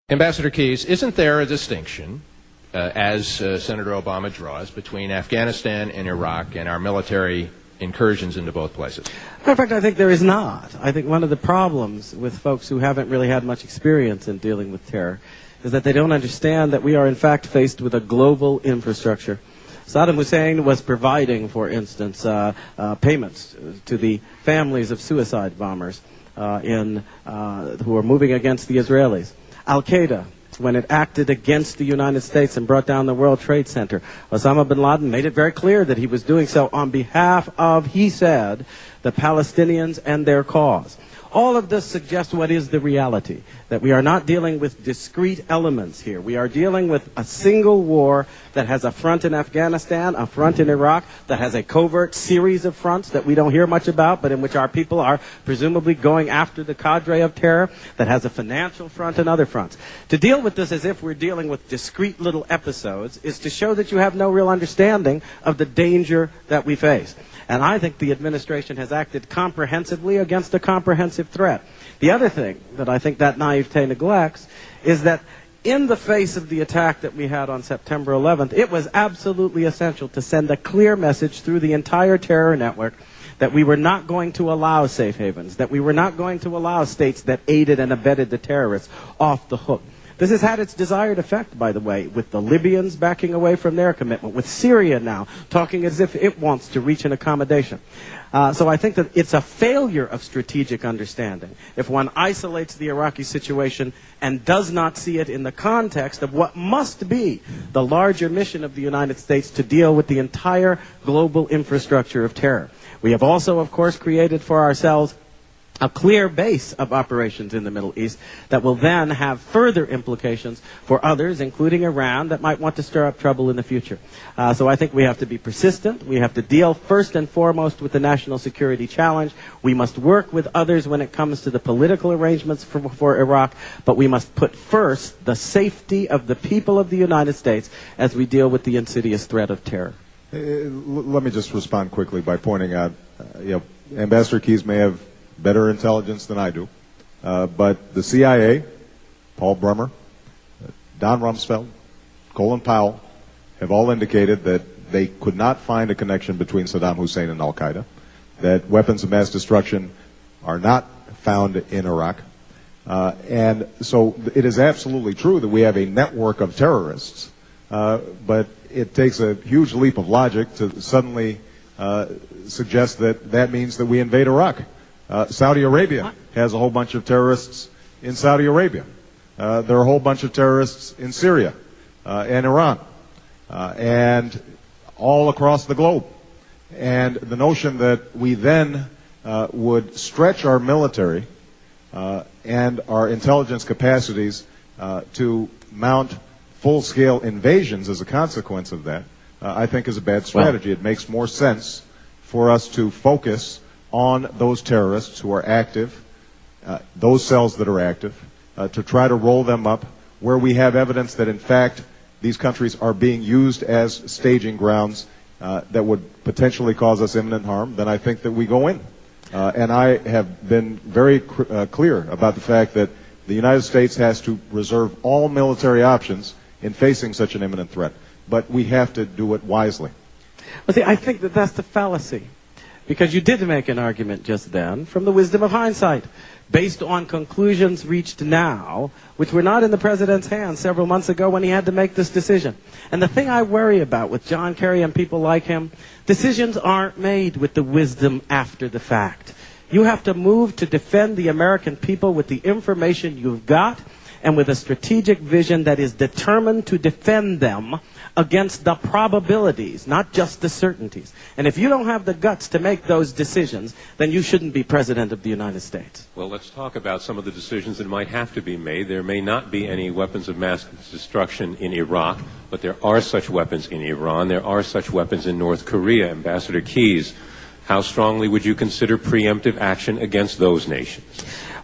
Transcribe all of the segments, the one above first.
Ambassador Keyes, isn't there a distinction, as Senator Obama draws, between Afghanistan and Iraq and our military incursions into both places? In fact, I think there is not. I think one of the problems with folks who haven't really had much experience in dealing with terror is that they don't understand that we are in fact faced with a global infrastructure. Saddam Hussein was providing, for instance, payments to the families of suicide bombers who are moving against the Israelis. Al-Qaeda, when it acted against the United States and brought down the World Trade Center, Osama bin Laden made it very clear that he was doing so on behalf of, he said, the Palestinians and their cause. All of this suggests what is the reality, that we are not dealing with discrete elements here. We are dealing with a single war that has a front in Afghanistan, a front in Iraq, that has a covert series of fronts that we don't hear much about, but in which our people are presumably going after the cadre of terror, that has a financial front and other fronts. To deal with this as if we're dealing with discrete little episodes is to show that you have no real understanding of the danger that we face. And I think the administration has acted comprehensively against a comprehensive threat. The other thing that I think that naivete neglects is that in the face of the attack that we had on September 11th, it was absolutely essential to send a clear message through the entire terror network that we were not going to allow safe havens, that we were not going to allow states that aided and abetted the terrorists off the hook. This has had its desired effect, by the way, with the Libyans backing away from their commitment, with Syria now talking as if it wants to reach an accommodation. So I think that it's a failure of strategic understanding if one isolates the Iraqi situation and does not see it in the context of what must be the larger mission of the United States to deal with the entire global infrastructure of terror. We have also, of course, created for ourselves a clear base of operations in the Middle East that will then have further implications for others, including Iran, that might want to stir up trouble in the future. So I think we have to be persistent. We have to deal first and foremost with the national security challenge. We must work with others when it comes to the political arrangements for Iraq, but we must put first the safety of the people of the United States as we deal with the insidious threat of terror. Let me just respond quickly by pointing out, Ambassador Keyes may have better intelligence than I do, but the CIA, Paul Bremer, Don Rumsfeld, Colin Powell have all indicated that they could not find a connection between Saddam Hussein and Al-Qaeda, that weapons of mass destruction are not found in Iraq, and so it is absolutely true that we have a network of terrorists, but it takes a huge leap of logic to suddenly suggest that that means that we invade Iraq. Saudi Arabia has a whole bunch of terrorists in Saudi Arabia. There are a whole bunch of terrorists in Syria and Iran and all across the globe. And the notion that we then would stretch our military and our intelligence capacities to mount full-scale invasions as a consequence of that, I think is a bad strategy. It makes more sense for us to focus on those terrorists who are active, those cells that are active, to try to roll them up where we have evidence that, in fact, these countries are being used as staging grounds that would potentially cause us imminent harm, then I think that we go in. And I have been very clear about the fact that the United States has to reserve all military options in facing such an imminent threat. But we have to do it wisely. Well, see, I think that that's the fallacy. Because you did make an argument just then from the wisdom of hindsight, based on conclusions reached now, which were not in the president's hands several months ago when he had to make this decision. And the thing I worry about with John Kerry and people like him, decisions aren't made with the wisdom after the fact. You have to move to defend the American people with the information you've got and with a strategic vision that is determined to defend them against the probabilities, not just the certainties. And if you don't have the guts to make those decisions, then you shouldn't be President of the United States. Well, let's talk about some of the decisions that might have to be made. There may not be any weapons of mass destruction in Iraq, but there are such weapons in Iran. There are such weapons in North Korea. Ambassador Keyes, how strongly would you consider preemptive action against those nations?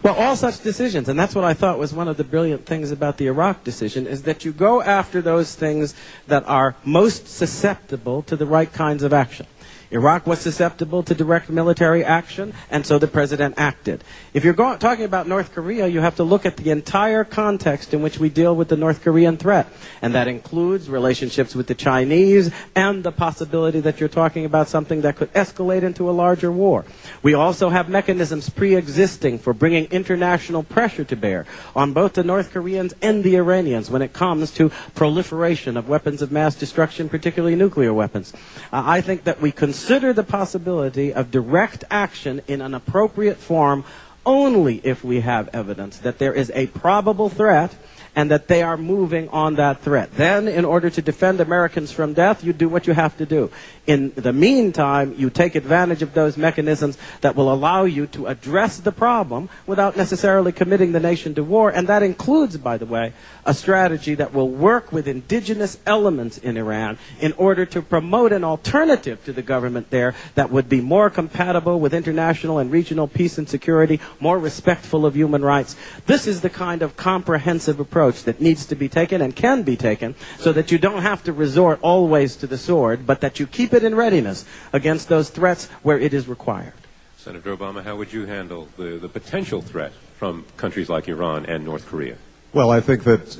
Well, all such decisions, and that's what I thought was one of the brilliant things about the Iraq decision, is that you go after those things that are most susceptible to the right kinds of action. Iraq was susceptible to direct military action, and so the president acted. If you're talking about North Korea, you have to look at the entire context in which we deal with the North Korean threat, and that includes relationships with the Chinese and the possibility that you're talking about something that could escalate into a larger war. We also have mechanisms pre-existing for bringing international pressure to bear on both the North Koreans and the Iranians when it comes to proliferation of weapons of mass destruction, particularly nuclear weapons. I think that we consider the possibility of direct action in an appropriate form only if we have evidence that there is a probable threat and that they are moving on that threat. Then, in order to defend Americans from death, you do what you have to do. In the meantime, you take advantage of those mechanisms that will allow you to address the problem without necessarily committing the nation to war. And that includes, by the way, a strategy that will work with indigenous elements in Iran in order to promote an alternative to the government there that would be more compatible with international and regional peace and security, more respectful of human rights. This is the kind of comprehensive approach that needs to be taken and can be taken so that you don't have to resort always to the sword, but that you keep it in readiness against those threats where it is required. Senator Obama, how would you handle the potential threat from countries like Iran and North Korea? Well, I think that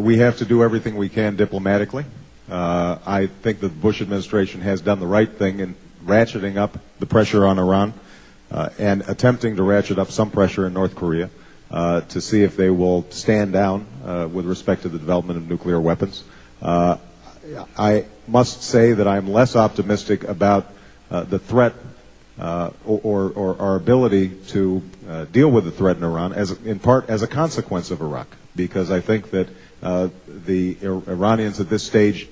we have to do everything we can diplomatically. I think that the Bush administration has done the right thing in ratcheting up the pressure on Iran and attempting to ratchet up some pressure in North Korea to see if they will stand down with respect to the development of nuclear weapons. I must say that I'm less optimistic about the threat or our ability to deal with the threat in Iran, in part as a consequence of Iraq, because I think that the Iranians at this stage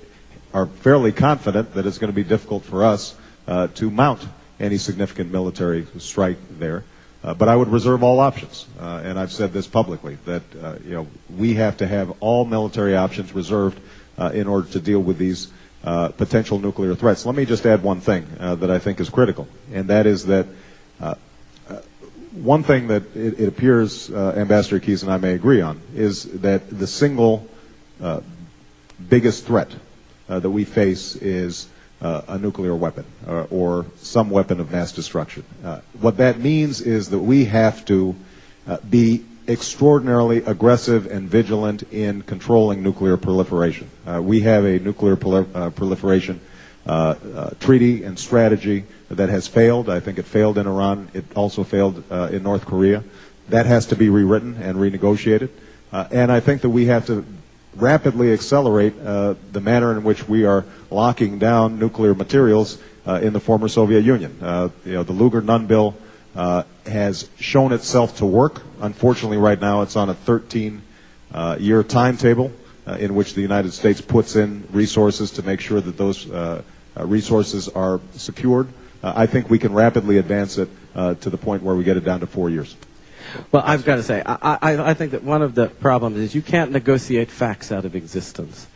are fairly confident that it's going to be difficult for us to mount any significant military strike there. But I would reserve all options, and I've said this publicly, that we have to have all military options reserved in order to deal with these potential nuclear threats. Let me just add one thing that I think is critical, and that is that one thing that it appears Ambassador Keyes and I may agree on is that the single biggest threat that we face is a nuclear weapon or some weapon of mass destruction. What that means is that we have to be extraordinarily aggressive and vigilant in controlling nuclear proliferation. We have a nuclear proliferation treaty and strategy that has failed. I think it failed in Iran. It also failed in North Korea. That has to be rewritten and renegotiated. And I think that we have to rapidly accelerate the manner in which we are locking down nuclear materials in the former Soviet Union. The Lugar-Nunn bill has shown itself to work. Unfortunately, right now it's on a 13-year timetable in which the United States puts in resources to make sure that those resources are secured. I think we can rapidly advance it to the point where we get it down to 4 years. Well, I've got to say, I think that one of the problems is you can't negotiate facts out of existence.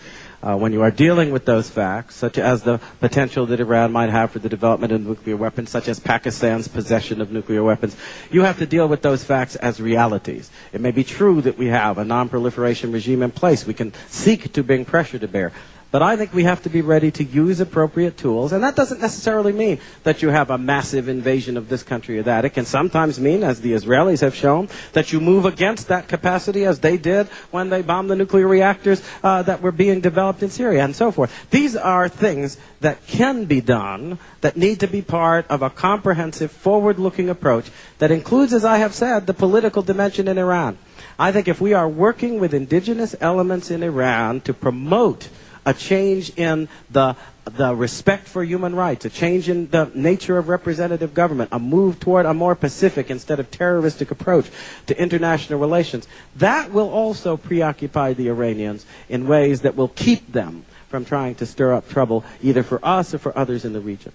When you are dealing with those facts, such as the potential that Iran might have for the development of nuclear weapons, such as Pakistan's possession of nuclear weapons, you have to deal with those facts as realities. It may be true that we have a non-proliferation regime in place. We can seek to bring pressure to bear. But I think we have to be ready to use appropriate tools, and that doesn't necessarily mean that you have a massive invasion of this country or that. It can sometimes mean, as the Israelis have shown, that you move against that capacity as they did when they bombed the nuclear reactors that were being developed in Syria and so forth. These are things that can be done, that need to be part of a comprehensive, forward-looking approach that includes, as I have said, the political dimension in Iran. I think if we are working with indigenous elements in Iran to promote a change in the respect for human rights, a change in the nature of representative government, a move toward a more pacific instead of terroristic approach to international relations, that will also preoccupy the Iranians in ways that will keep them from trying to stir up trouble either for us or for others in the region.